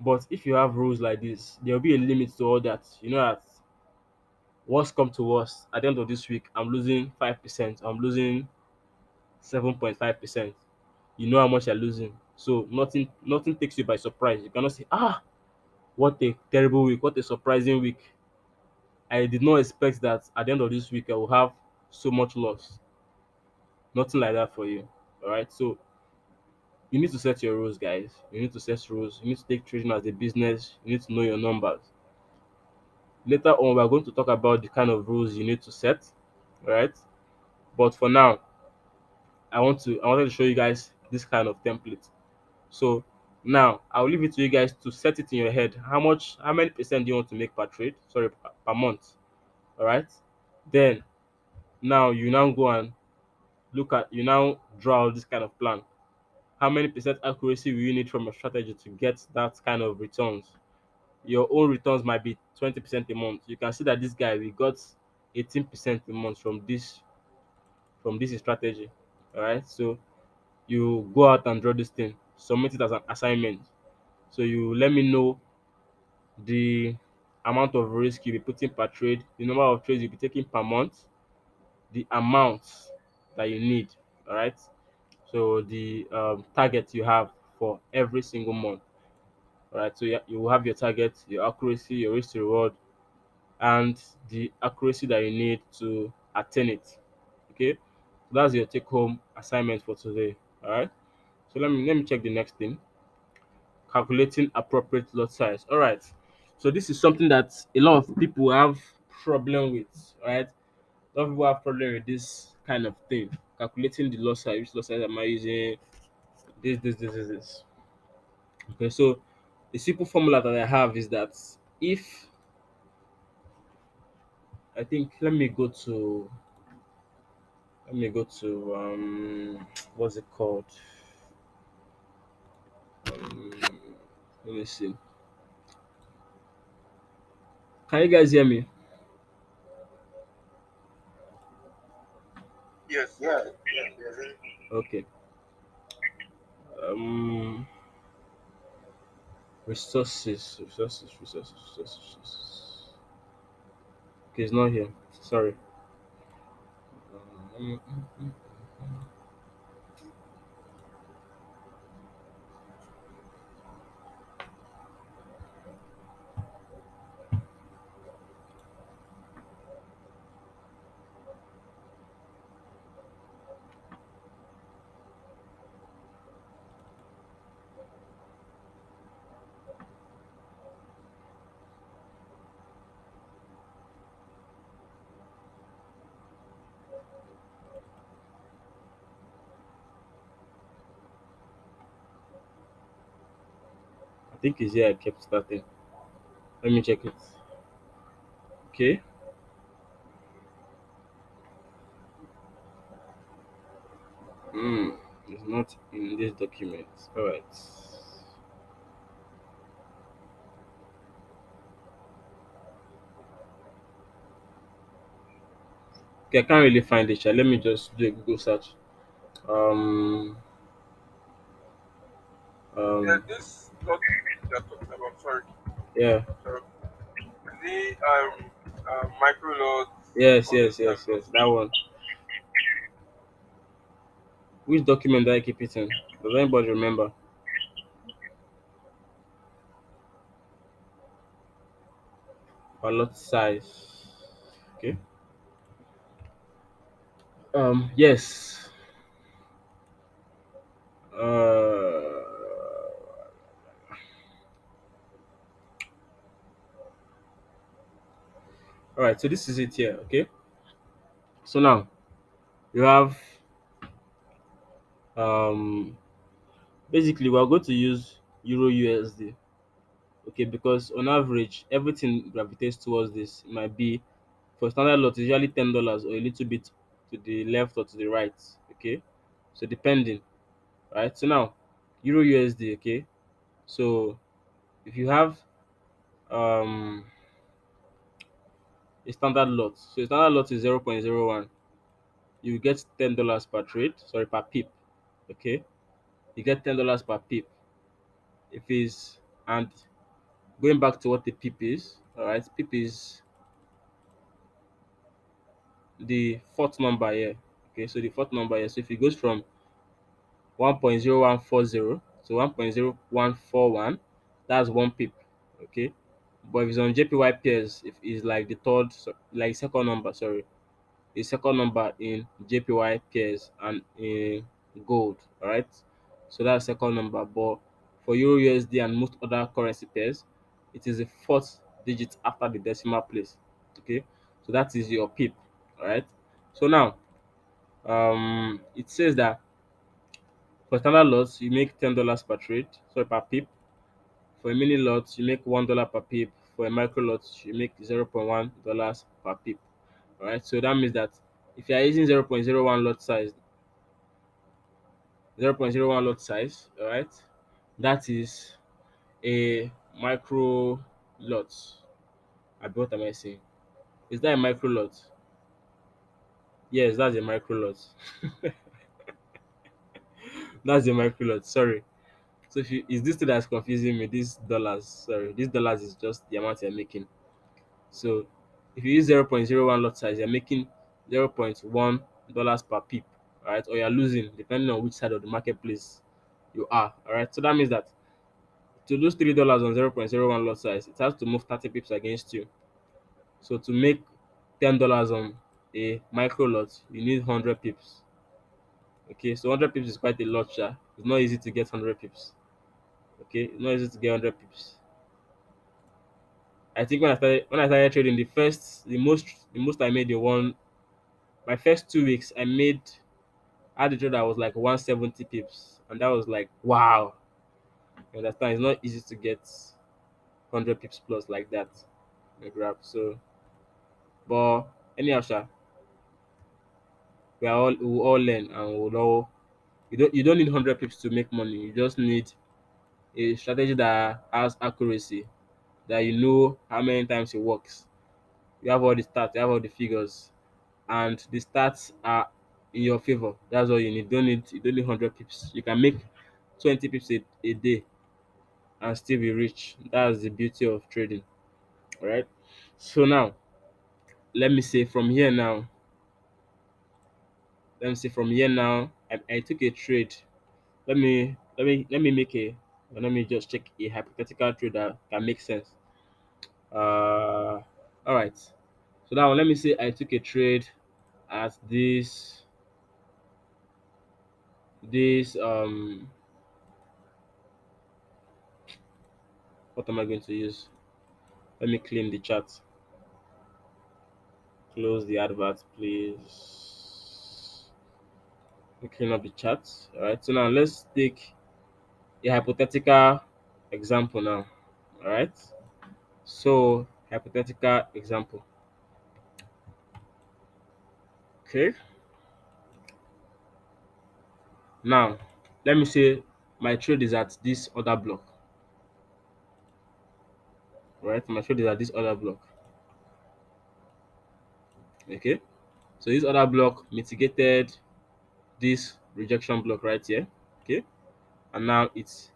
But if you have rules like this, there'll be a limit to all that. You know that worst come to worst, at the end of this week, I'm losing 5%, I'm losing 7.5%. You know how much you're losing. So nothing takes you by surprise. You cannot say, what a terrible week, what a surprising week. I did not expect that at the end of this week I will have so much loss. Nothing like that for you. All right. So you need to set your rules, guys. You need to set rules. You need to take trading as a business. You need to know your numbers. Later on, we're going to talk about the kind of rules you need to set. All right. But for now, I wanted to show you guys this kind of template. So now I'll leave it to you guys to set it in your head. How many percent do you want to make per trade? Sorry, per month. All right. Then now you now go and you now draw this kind of plan. How many percent accuracy will you need from your strategy to get that kind of returns? Your own returns might be 20% a month. You can see that this guy we got 18% a month from this strategy. All right. So you go out and draw this thing, submit it as an assignment. So you let me know the amount of risk you'll be putting per trade, the number of trades you'll be taking per month, the amount that you need. All right. So the target you have for every single month. All right. So you will have your target, your accuracy, your risk to reward, and the accuracy that you need to attain it. Okay. So that's your take home assignment for today. All right. So let me check the next thing. Calculating appropriate lot size. All right. So this is something that a lot of people have problem with. Right. A lot of people have problem with this kind of thing. Calculating the lot size. Which lot size am I using? This. Okay. So the simple formula that I have is that if I think let me go to what's it called? Let me see. Can you guys hear me? Yes, Yeah, yes, yeah, yeah. Okay. Um resources. Okay, it's not here. Sorry. Um, think it's here I kept starting. Let me check it. Okay. Hmm. It's not in this document. All right. Okay, I can't really find it. Sha. Let me just do a Google search. Um. Yeah, Um. this lot you're talking about, sorry, Yeah. sorry. The micro lots, Yes. all those Yes. kind Yes. of Yes. lots. That one. Which document did I keep it in? Does anybody remember? Lot size. Okay. Yes. All right. So this is it here. Okay. So now you have um basically we're going to use Euro USD. Okay, because on average everything gravitates towards this. It might be for standard lot it's usually $10 or a little bit to the left or to the right. Okay, so depending. Right. So now Euro USD. Okay, so if you have um a standard lot, so a standard lot is 0.01, you get $10 per trade, sorry, per pip. Okay, you get $10 per pip. If is and going back to what the pip is, all right, pip is the fourth number here. Okay, so the fourth number here, so if it goes from 1.0140 to 1.0141, that's one pip. Okay, but if it's on JPY pairs, if it's like the third, like second number, sorry, the second number in JPY pairs and in gold. All right, so that's second number. But for Euro USD and most other currency pairs, it is the fourth digit after the decimal place. Okay, so that is your pip. All right, so now it says that for standard lots you make $10 per trade, sorry, per pip. For a mini lot you make $1 per pip. For a micro lot you make $0.1 per pip. All right, so that means that if you are using 0.01 lot size, 0.01 lot size, all right, that is a micro lot. What am I saying? Is that a micro lot? Yes, that's a micro lot. That's a micro lot. Sorry. So if you, is this thing that's confusing me? These dollars, sorry, these dollars is just the amount you're making. So if you use 0.01 lot size, you're making $0.1 per pip, all right, or you're losing depending on which side of the marketplace you are. All right, so that means that to lose $3 on 0.01 lot size, it has to move 30 pips against you. So to make $10 on a micro lot, you need 100 pips. Okay, so 100 pips is quite a lot, sha. It's not easy to get 100 pips. Okay, it's not easy to get 100 pips. I think when I started trading, the most I made in one my first 2 weeks I had a trade that was like 170 pips, and that was like wow. You understand? It's not easy to get 100 pips plus like that. A grab. So, but anyhow, sha, we all learn and we'll all. You don't need 100 pips to make money. You just need a strategy that has accuracy, that you know how many times it works. You have all the stats, you have all the figures, and the stats are in your favor. That's all you need. You don't need 100 pips. You can make 20 pips a day and still be rich. That's the beauty of trading. All right. So now, let me say from here now. Let me say from here now. I took a trade. Let me make a. Let me just check a hypothetical trade that can make sense. All right. So now let me say I took a trade at this. What am I going to use? Let me clean the chat. Close the advert, please. Let me clean up the chat. All right. So now let's take a hypothetical. example now. All right. So hypothetical example. Okay. Now, let me say my trade is at this other block. Right. My trade is at this other block. Okay. So this other block mitigated this rejection block right here. Okay. And now it's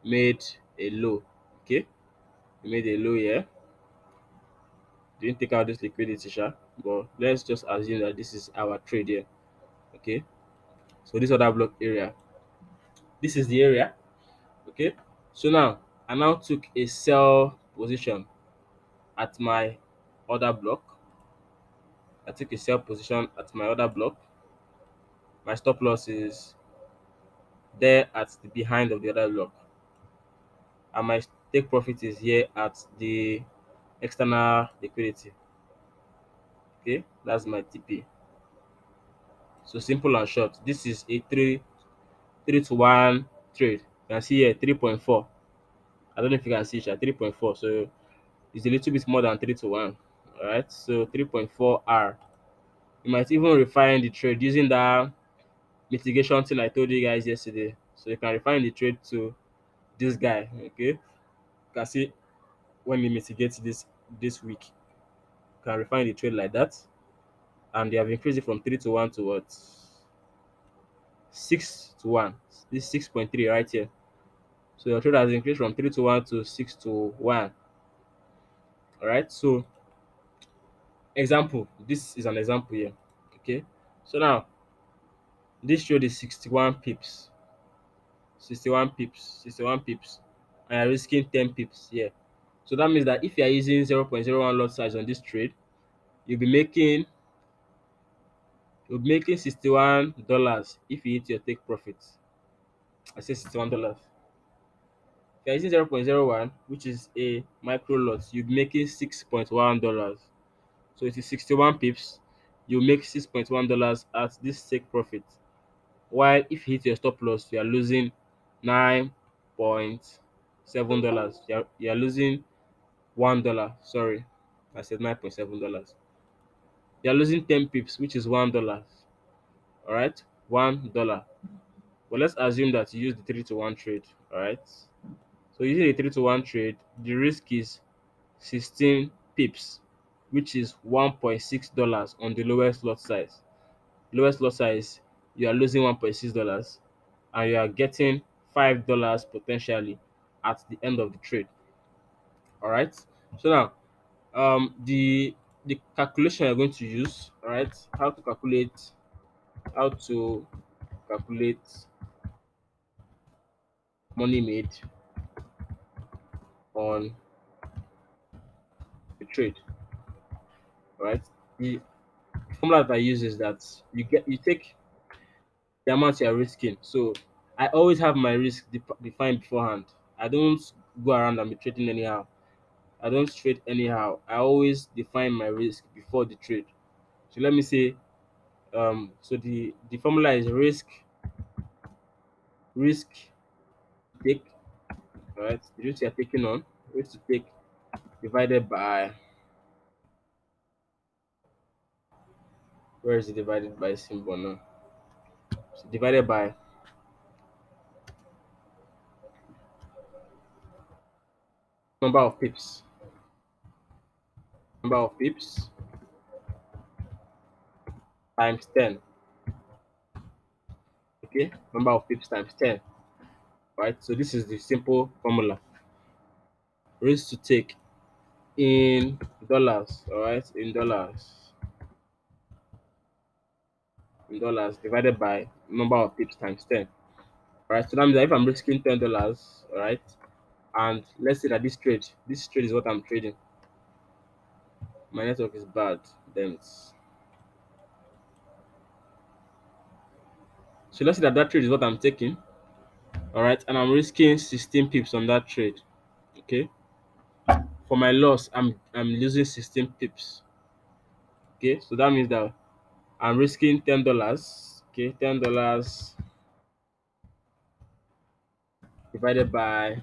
made a low. Okay. It made a low here. Didn't take out this liquidity, sha. But let's just assume that this is our trade here. Okay. So this other block area. This is the area. Okay. So now I now took a sell position at my other block. I took a sell position at my other block. My stop loss is there at the behind of the other block. And my take profit is here at the external liquidity. Okay, that's my TP. So simple and short. This is a 3 to 1 trade. You can see here 3.4. I don't know if you can see it, 3.4. So it's a little bit more than 3 to 1. Alright, so 3.4 R. You might even refine the trade using that mitigation thing I told you guys yesterday. So you can refine the trade to this guy. Okay, you can see when he mitigates this week, you can refine the trade like that, and they have increased it from 3 to 1 to what, 6 to 1. This 6.3 right here. So your trade has increased from 3 to 1 to 6 to 1. All right. So example. This is an example here. Okay. So now this trade is 61 pips. 61 pips. 61 pips. And you're risking 10 pips here. So that means that if you are using 0.01 lot size on this trade, you'll be making $61 if you hit your take profit. I say $61. If you're using 0.01, which is a micro lot, you'll be making $6.1. So it is 61 pips. You make $6.1 at this take profit. While if you hit your stop loss, you are losing $9.7. You are losing $1. Sorry, I said $9.7. You are losing 10 pips, which is $1. All right, $1. But let's assume that you use the 3 to 1 trade. All right. So using a 3 to 1 trade, the risk is 16 pips, which is $1.6 on the lowest lot size. Lowest lot size, you are losing $1.6 and you are getting $5 potentially at the end of the trade. All right. So now, the calculation you're going to use, all right, how to calculate money made on the trade, all right. The formula that I use is that you take the amount you are risking. So I always have my risk defined beforehand. I don't go around and be trading anyhow. I don't trade anyhow. I always define my risk before the trade. So let me say, so the formula is risk take, right? The risk you're taking on, risk to take divided by, where is it divided by symbol now? So divided by number of pips. Number of pips times 10. Okay, number of pips times 10. Right? So this is the simple formula. Risk to take in dollars, all right, in dollars divided by number of pips times 10. All right, so that means that if I'm risking $10, all right, and let's say that this trade is what I'm trading. My network is bad. Then so let's say that that trade is what I'm taking, all right, and I'm risking 16 pips on that trade. Okay, for my loss, I'm losing 16 pips. Okay, so that means that I'm risking $10. Okay, $10 divided by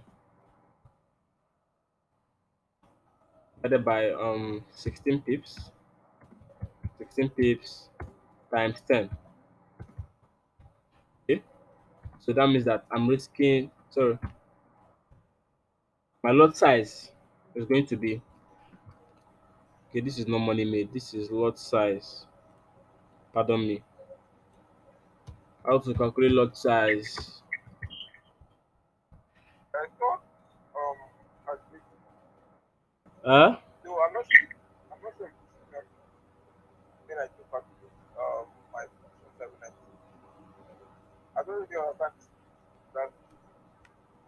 divided by 16 pips. 16 pips times 10. Okay, so that means that I'm risking. So my lot size is going to be, okay. This is not money made. This is lot size. Pardon me. How to calculate lot size? I thought I think Huh? no, I'm not sure if it's exactly when I do calculate my position 790. I don't really understand that.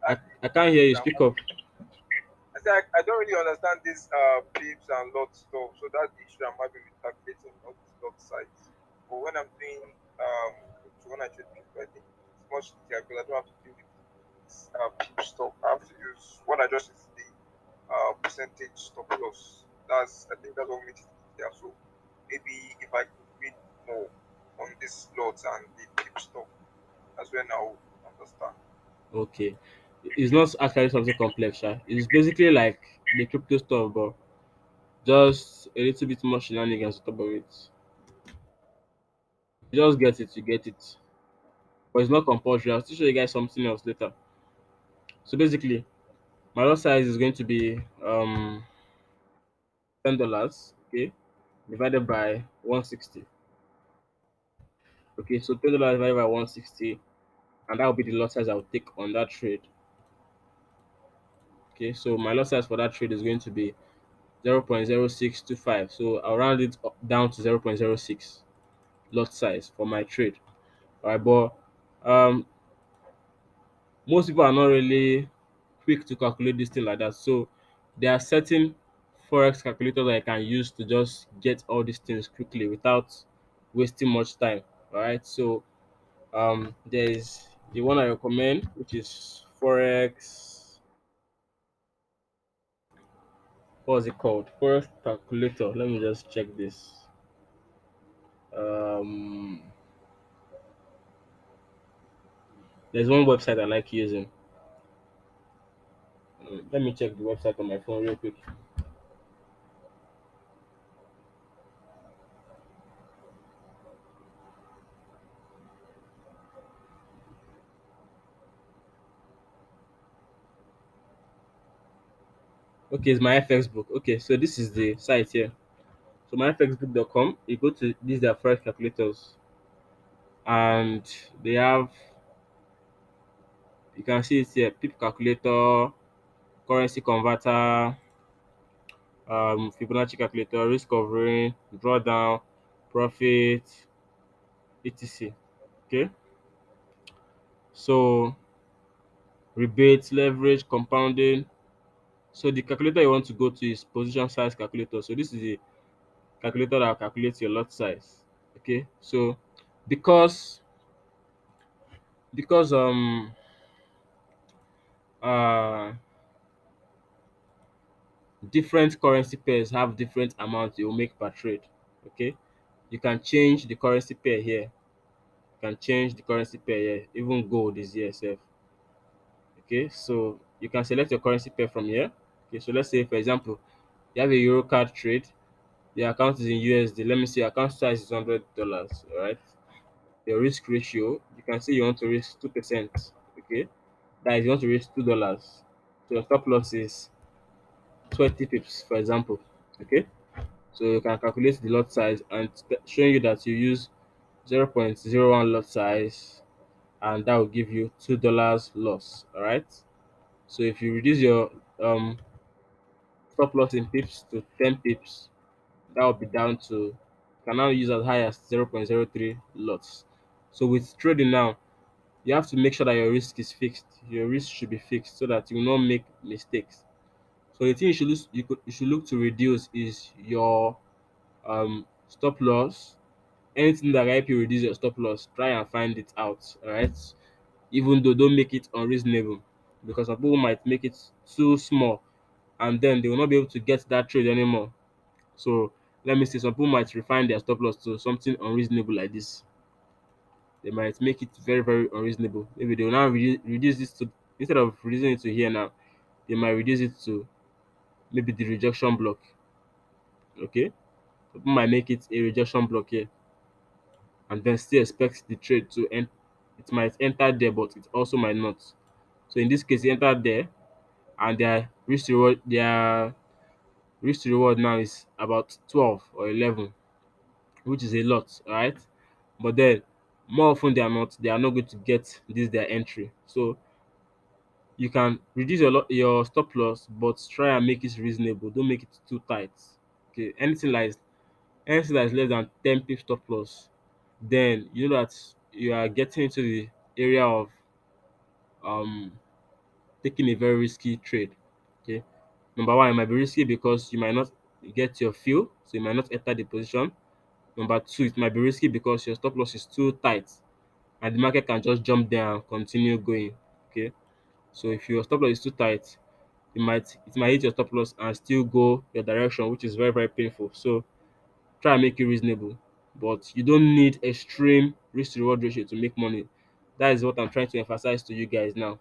I, Like I can't hear you. I'm Speak up. I say I don't really understand this pips and lot stuff, so that's the issue I'm having with calculating all these lot size. But when I'm doing crypto, when I trade crypto, I think it's much easier because I don't have to deal with this pip stuff. I have to use what I just use the percentage stop loss. That's I think that's what makes it easier. So maybe if I could read more on this lots and the pip stuff, that's when I'll understand. Okay. It's not actually something complex, sha. It's basically like the crypto stuff, but just a little bit more shenanigans on top of it. You just get it, you get it. But it's not compulsory. I'll still show you guys something else later. So basically, my lot size is going to be $10, okay, divided by 160. Okay, so $10 divided by 160, and that will be the lot size I'll take on that trade. Okay, so my lot size for that trade is going to be 0.0625. So I'll round it down to 0.06 lot size for my trade. All right, but um, most people are not really quick to calculate this thing like that. So there are certain forex calculators that I can use to just get all these things quickly without wasting much time. All right, so there is the one I recommend, which is Forex. What's it called? Forex calculator. Let me just check this. Um, there's one website I like using. Let me check the website on my phone real quick. Okay, it's my FX book. Okay, so this is the site here. So myfxbook.com, you go to these are forex calculators, and they have, you can see it here, pip calculator, currency converter, Fibonacci calculator, risk covering, drawdown, profit, etc. Okay, so rebates, leverage, compounding. So the calculator you want to go to is position size calculator. So this is the calculator that calculates your lot size. Okay, so because because uh different currency pairs have different amounts you will make per trade. Okay, you can change the currency pair here. You can change the currency pair here. Even gold is here sef. Okay, so you can select your currency pair from here. Okay, so let's say for example you have a euro card trade. The account is in USD. Let me see, account size is $100. All right, your risk ratio, you can say you want to risk 2%. Okay, that is you want to risk $2. So your stop loss is 20 pips, for example. Okay, so you can calculate the lot size and showing you that you use 0.01 lot size, and that will give you $2 loss. All right, so if you reduce your stop loss in pips to 10 pips, that will be down to, you can now use as high as 0.03 lots. So with trading now, you have to make sure that your risk is fixed. Your risk should be fixed so that you will not make mistakes. So the thing you should look to reduce is your stop loss. Anything that can help you reduce your stop loss, try and find it out. All right, even though don't make it unreasonable, because some people might make it too small, and then they will not be able to get that trade anymore. So let me say some people might refine their stop loss to something unreasonable like this. They might make it very, very unreasonable. Maybe they will now reduce this to, instead of reducing it to here now, they might reduce it to maybe the rejection block. Okay, people might make it a rejection block here, and then still expect the trade to end. It might enter there, but it also might not. So in this case, it entered there, and their risk to reward now is about 12 or 11, which is a lot, alright? But then more often than not, they are not going to get this their entry. So you can reduce your stop loss, but try and make it reasonable. Don't make it too tight. Okay, anything that is less than 10 pip stop loss, then you know that you are getting into the area of um taking a very risky trade. Okay. Number one, it might be risky because you might not get your fill, so you might not enter the position. Number two, it might be risky because your stop loss is too tight and the market can just jump there and continue going. Okay. So if your stop loss is too tight, it might hit your stop loss and still go your direction, which is very, very painful. So try and make it reasonable. But you don't need extreme risk to reward ratio to make money. That is what I'm trying to emphasize to you guys now.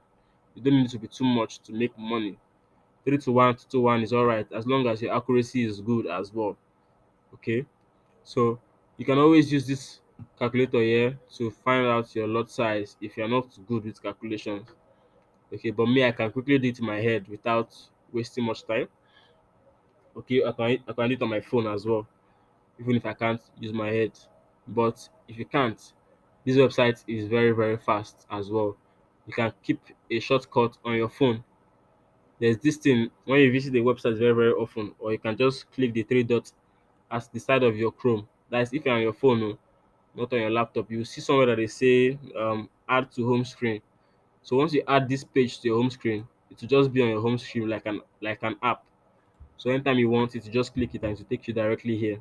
You don't need to be too much to make money. 3 to 1, 2 to 1 is alright as long as your accuracy is good as well. Okay. So you can always use this calculator here to find out your lot size if you're not good with calculations. Okay, but me, I can quickly do it in my head without wasting much time. Okay, I can do it on my phone as well, even if I can't use my head. But if you can't, this website is very, very fast as well. You can keep a shortcut on your phone. There's this thing when you visit the website very, very often, or you can just click the three dots at the side of your Chrome. That's if you're on your phone, oh, not on your laptop. You see somewhere that they say add to home screen. So once you add this page to your home screen, it will just be on your home screen like an app. So anytime you want it, you just click it and it will take you directly here.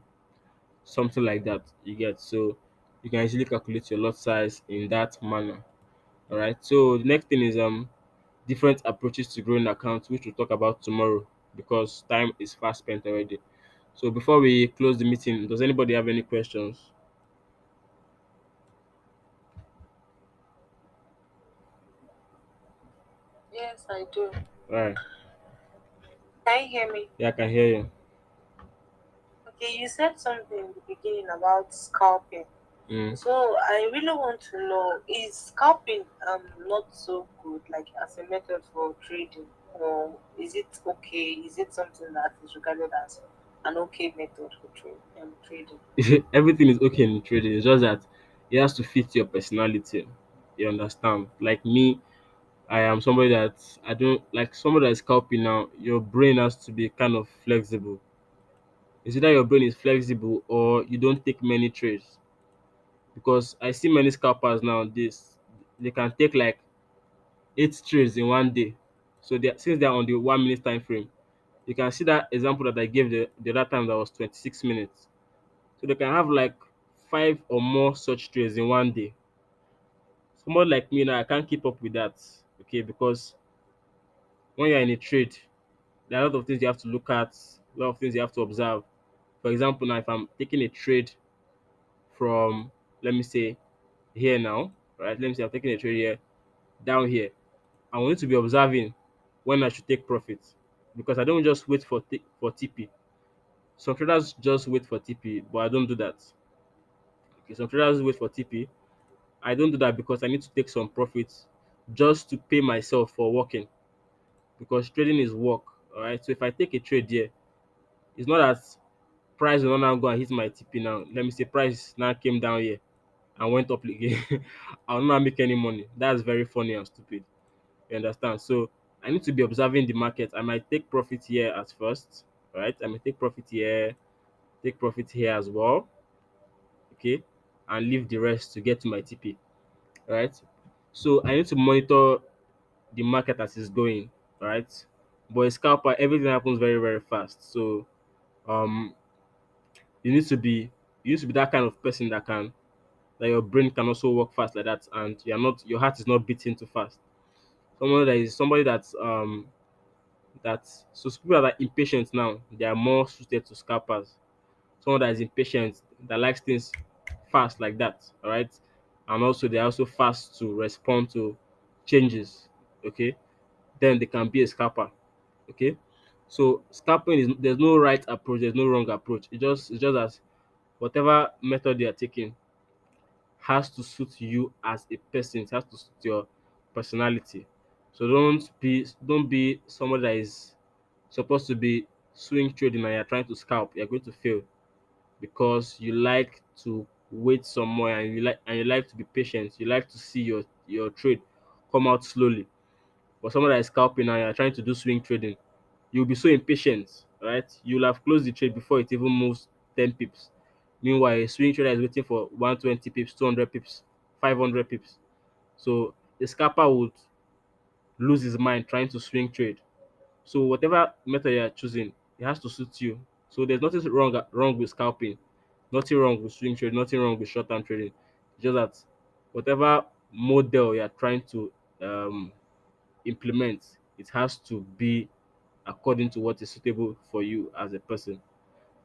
Something like that you get. So you can easily calculate your lot size in that manner. All right. So the next thing is different approaches to growing accounts, which we'll talk about tomorrow because time is fast spent already. So before we close the meeting, does anybody have any questions? Yes, I do. All right. Can you hear me? Yeah, I can hear you. Okay, you said something in the beginning about scalping. Mm. So I really want to know, is scalping not so good like as a method for trading, or is it okay? Is it something that is regarded as an okay method for trading? Everything is okay in trading. It's just that it has to fit your personality. You understand? Like me, I am somebody that I don't like somebody that is scalping now. Your brain has to be kind of flexible. It's either your brain is flexible or you don't take many trades. Because I see many scalpers nowadays, they can take like 8 trades in one day. So since they're on the 1 minute time frame, you can see that example that I gave the other time that was 26 minutes. So they can have like 5 or more such trades in one day. Someone like me now, I can't keep up with that. Okay, because when you're in a trade, there are a lot of things you have to look at, a lot of things you have to observe. For example, now if I'm taking a trade from, let me say, here now, right? Let me say I'm taking a trade here, down here. I want to be observing when I should take profit because I don't just wait for TP. Some traders just wait for TP, but I don't do that. Okay, some traders wait for TP. I don't do that because I need to take some profits just to pay myself for working because trading is work. All right. So if I take a trade here, it's not that price will not now go and hit my TP now. Let me say price now came down here and went up again. I will not make any money. That's very funny and stupid. You understand? So I need to be observing the market. I might take profit here at first, right? I may take profit here, take profit here as well, okay, and leave the rest to get to my TP, right? So I need to monitor the market as it's going, right? But a scalper, everything happens very, very fast. So um, you need to be you need to be that kind of person that your brain can also work fast like that, and your heart is not beating too fast. Somebody that's so people that are impatient now, they are more suited to scalpers. Someone that is impatient, that likes things fast like that, all right? And also they're also fast to respond to changes, okay? Then they can be a scalper, okay? So scalping is, there's no right approach, there's no wrong approach. It's just as whatever method they are taking has to suit you as a person. It has to suit your personality. So don't be somebody that is supposed to be swing trading and you're trying to scalp. You're going to fail because you like to wait some more, and you like to be patient. You like to see your trade come out slowly. But someone that is scalping and you're trying to do swing trading, you'll be so impatient, right? You'll have closed the trade before it even moves 10 pips. Meanwhile, a swing trader is waiting for 120 pips, 200 pips, 500 pips. So the scalper would lose his mind trying to swing trade. So whatever method you are choosing, it has to suit you. So there's nothing wrong with scalping, nothing wrong with swing trade, nothing wrong with short term trading. It's just that whatever model you are trying to um, implement, it has to be according to what is suitable for you as a person.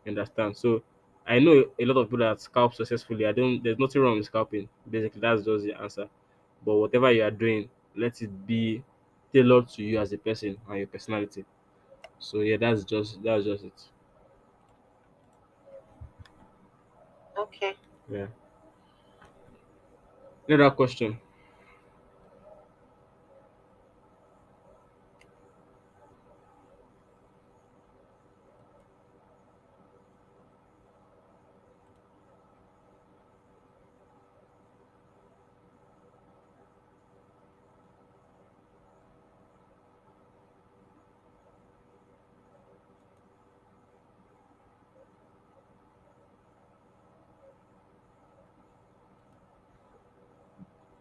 You understand? So I know a lot of people that scalp successfully. I don't. There's nothing wrong with scalping. Basically, that's just the answer. But whatever you are doing, let it be tailored to you as a person and your personality. So yeah, that's just it. Okay. Yeah. Another question.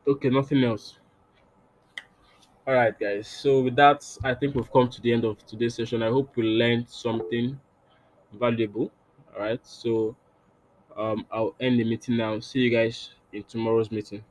Okay, nothing else. All right, guys. So with that, I think we've come to the end of today's session. I hope you learned something valuable. All right. So I'll end the meeting now. See you guys in tomorrow's meeting.